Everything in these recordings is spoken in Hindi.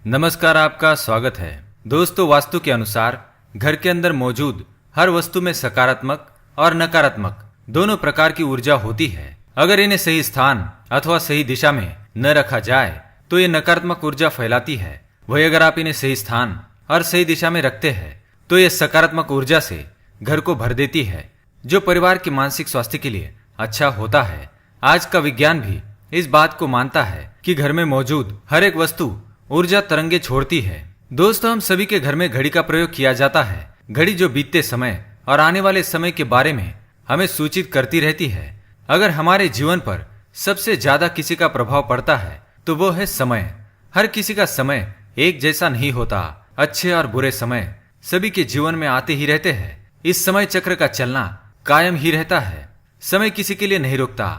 नमस्कार, आपका स्वागत है। दोस्तों, वास्तु के अनुसार घर के अंदर मौजूद हर वस्तु में सकारात्मक और नकारात्मक दोनों प्रकार की ऊर्जा होती है। अगर इन्हें सही स्थान अथवा सही दिशा में न रखा जाए तो ये नकारात्मक ऊर्जा फैलाती है। वही अगर आप इन्हें सही स्थान और सही दिशा में रखते हैं तो ये सकारात्मक ऊर्जा से घर को भर देती है, जो परिवार के मानसिक स्वास्थ्य के लिए अच्छा होता है। आज का विज्ञान भी इस बात को मानता है कि घर में मौजूद हर एक वस्तु ऊर्जा तरंगे छोड़ती है। दोस्तों, हम सभी के घर में घड़ी का प्रयोग किया जाता है। घड़ी जो बीतते समय और आने वाले समय के बारे में हमें सूचित करती रहती है। अगर हमारे जीवन पर सबसे ज्यादा किसी का प्रभाव पड़ता है तो वो है समय। हर किसी का समय एक जैसा नहीं होता। अच्छे और बुरे समय सभी के जीवन में आते ही रहते हैं। इस समय चक्र का चलना कायम ही रहता है। समय किसी के लिए नहीं रुकता।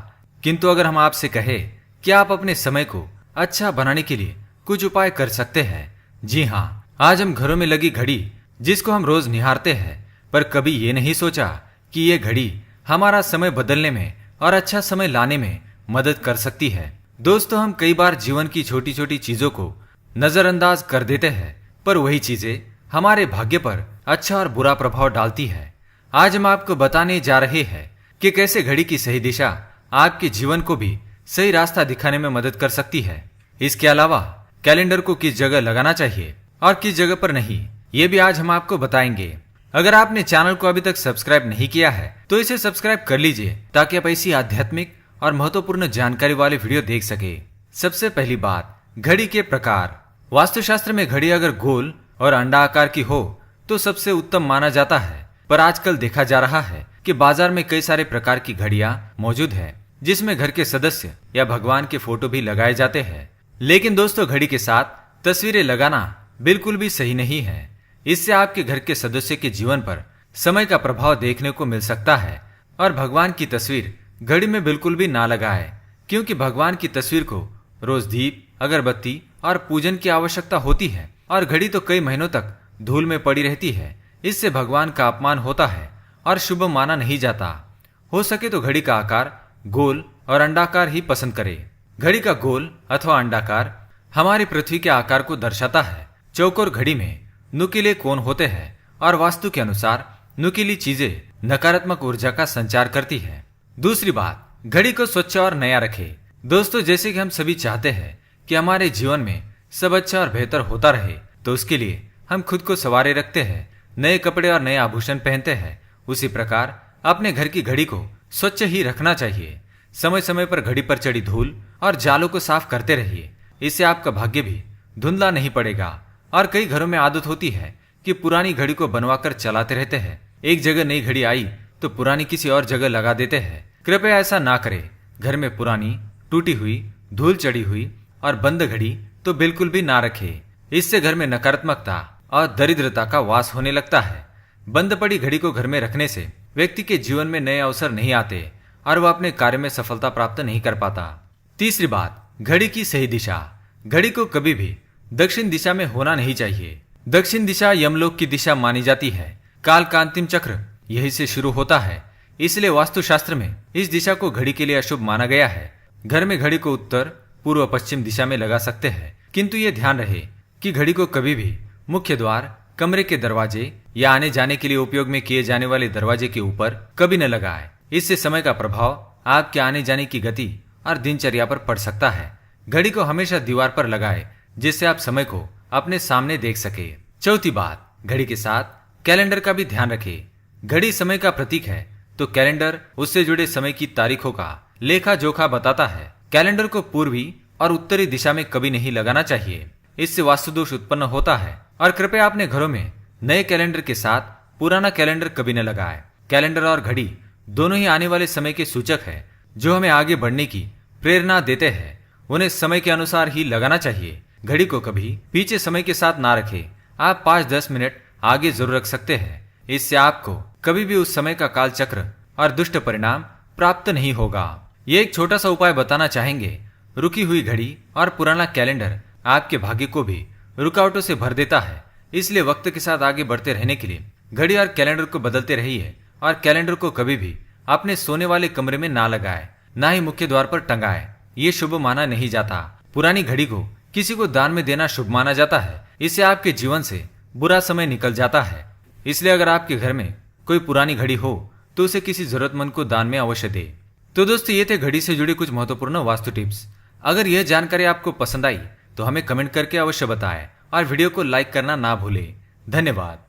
किंतु अगर हम आपसे कहें कि आप अपने समय को अच्छा बनाने के लिए कुछ उपाय कर सकते हैं। जी हाँ, आज हम घरों में लगी घड़ी जिसको हम रोज निहारते हैं, पर कभी ये नहीं सोचा कि ये घड़ी हमारा समय बदलने में और अच्छा समय लाने में मदद कर सकती है। दोस्तों, हम कई बार जीवन की छोटी छोटी चीजों को नजरअंदाज कर देते हैं, पर वही चीजें हमारे भाग्य पर अच्छा और बुरा प्रभाव डालती है। आज हम आपको बताने जा रहे हैं कि कैसे घड़ी की सही दिशा आपके जीवन को भी सही रास्ता दिखाने में मदद कर सकती है। इसके अलावा कैलेंडर को किस जगह लगाना चाहिए और किस जगह पर नहीं, ये भी आज हम आपको बताएंगे। अगर आपने चैनल को अभी तक सब्सक्राइब नहीं किया है तो इसे सब्सक्राइब कर लीजिए, ताकि आप ऐसी आध्यात्मिक और महत्वपूर्ण जानकारी वाले वीडियो देख सके। सबसे पहली बात, घड़ी के प्रकार। वास्तुशास्त्र में घड़ी अगर गोल और अंडा आकार की हो तो सबसे उत्तम माना जाता है, पर आजकल देखा जा रहा है कि बाजार में कई सारे प्रकार की घड़ियां मौजूद है, जिसमें घर के सदस्य या भगवान के फोटो भी लगाए जाते हैं। लेकिन दोस्तों, घड़ी के साथ तस्वीरें लगाना बिल्कुल भी सही नहीं है। इससे आपके घर के सदस्य के जीवन पर समय का प्रभाव देखने को मिल सकता है। और भगवान की तस्वीर घड़ी में बिल्कुल भी ना लगाए, क्योंकि भगवान की तस्वीर को रोज दीप, अगरबत्ती और पूजन की आवश्यकता होती है, और घड़ी तो कई महीनों तक धूल में पड़ी रहती है। इससे भगवान का अपमान होता है और शुभ माना नहीं जाता। हो सके तो घड़ी का आकार गोल और अंडाकार ही पसंद करें। घड़ी का गोल अथवा अंडाकार हमारी पृथ्वी के आकार को दर्शाता है। चौकोर घड़ी में नुकीले कोण होते हैं, और वास्तु के अनुसार नुकीली चीजें नकारात्मक ऊर्जा का संचार करती है। दूसरी बात, घड़ी को स्वच्छ और नया रखें। दोस्तों, जैसे कि हम सभी चाहते हैं कि हमारे जीवन में सब अच्छा और बेहतर होता रहे, तो उसके लिए हम खुद को संवारे रखते हैं, नए कपड़े और नए आभूषण पहनते हैं। उसी प्रकार अपने घर की घड़ी को स्वच्छ ही रखना चाहिए। समय समय पर घड़ी पर चढ़ी धूल और जालों को साफ करते रहिए। इससे आपका भाग्य भी धुंधला नहीं पड़ेगा। और कई घरों में आदत होती है कि पुरानी घड़ी को बनवाकर चलाते रहते हैं। एक जगह नई घड़ी आई तो पुरानी किसी और जगह लगा देते हैं। कृपया ऐसा ना करें। घर में पुरानी, टूटी हुई, धूल चढ़ी हुई और बंद घड़ी तो बिल्कुल भी ना रखें। इससे घर में नकारात्मकता और दरिद्रता का वास होने लगता है। बंद पड़ी घड़ी को घर में रखने से व्यक्ति के जीवन में नए अवसर नहीं आते और वह अपने कार्य में सफलता प्राप्त नहीं कर पाता। तीसरी बात, घड़ी की सही दिशा। घड़ी को कभी भी दक्षिण दिशा में होना नहीं चाहिए। दक्षिण दिशा यमलोक की दिशा मानी जाती है। काल का अंतिम चक्र यही से शुरू होता है। इसलिए वास्तुशास्त्र में इस दिशा को घड़ी के लिए अशुभ माना गया है। घर में घड़ी को उत्तर, पूर्व, पश्चिम दिशा में लगा सकते हैं, किंतु ये ध्यान रहे कि घड़ी को कभी भी मुख्य द्वार, कमरे के दरवाजे या आने जाने के लिए उपयोग में किए जाने वाले दरवाजे के ऊपर कभी न लगाए। इससे समय का प्रभाव आपके आने जाने की गति और दिनचर्या पर पड़ सकता है। घड़ी को हमेशा दीवार पर लगाए, जिससे आप समय को अपने सामने देख सके। चौथी बात, घड़ी के साथ कैलेंडर का भी ध्यान रखें। घड़ी समय का प्रतीक है, तो कैलेंडर उससे जुड़े समय की तारीखों का लेखा जोखा बताता है। कैलेंडर को पूर्वी और उत्तरी दिशा में कभी नहीं लगाना चाहिए। इससे वास्तु दोष उत्पन्न होता है। और कृपया अपने घरों में नए कैलेंडर के साथ पुराना कैलेंडर कभी न लगाए। कैलेंडर और घड़ी दोनों ही आने वाले समय के सूचक है, जो हमें आगे बढ़ने की प्रेरणा देते हैं। उन्हें समय के अनुसार ही लगाना चाहिए। घड़ी को कभी पीछे समय के साथ ना रखें। आप 5-10 मिनट आगे जरूर रख सकते हैं। इससे आपको कभी भी उस समय का काल चक्र और दुष्ट परिणाम प्राप्त नहीं होगा। ये एक छोटा सा उपाय बताना चाहेंगे। रुकी हुई घड़ी और पुराना कैलेंडर आपके भाग्य को भी रुकावटों से भर देता है। इसलिए वक्त के साथ आगे बढ़ते रहने के लिए घड़ी और कैलेंडर को बदलते रहिए। और कैलेंडर को कभी भी अपने सोने वाले कमरे में ना लगाए, ना ही मुख्य द्वार पर टंगाए। ये शुभ माना नहीं जाता। पुरानी घड़ी को किसी को दान में देना शुभ माना जाता है। इससे आपके जीवन से बुरा समय निकल जाता है। इसलिए अगर आपके घर में कोई पुरानी घड़ी हो तो उसे किसी जरूरतमंद को दान में अवश्य दे। तो दोस्तों, ये थे घड़ी से जुड़ी कुछ महत्वपूर्ण वास्तु टिप्स। अगर यह जानकारी आपको पसंद आई तो हमें कमेंट करके अवश्य बताएं और वीडियो को लाइक करना ना भूलें। धन्यवाद।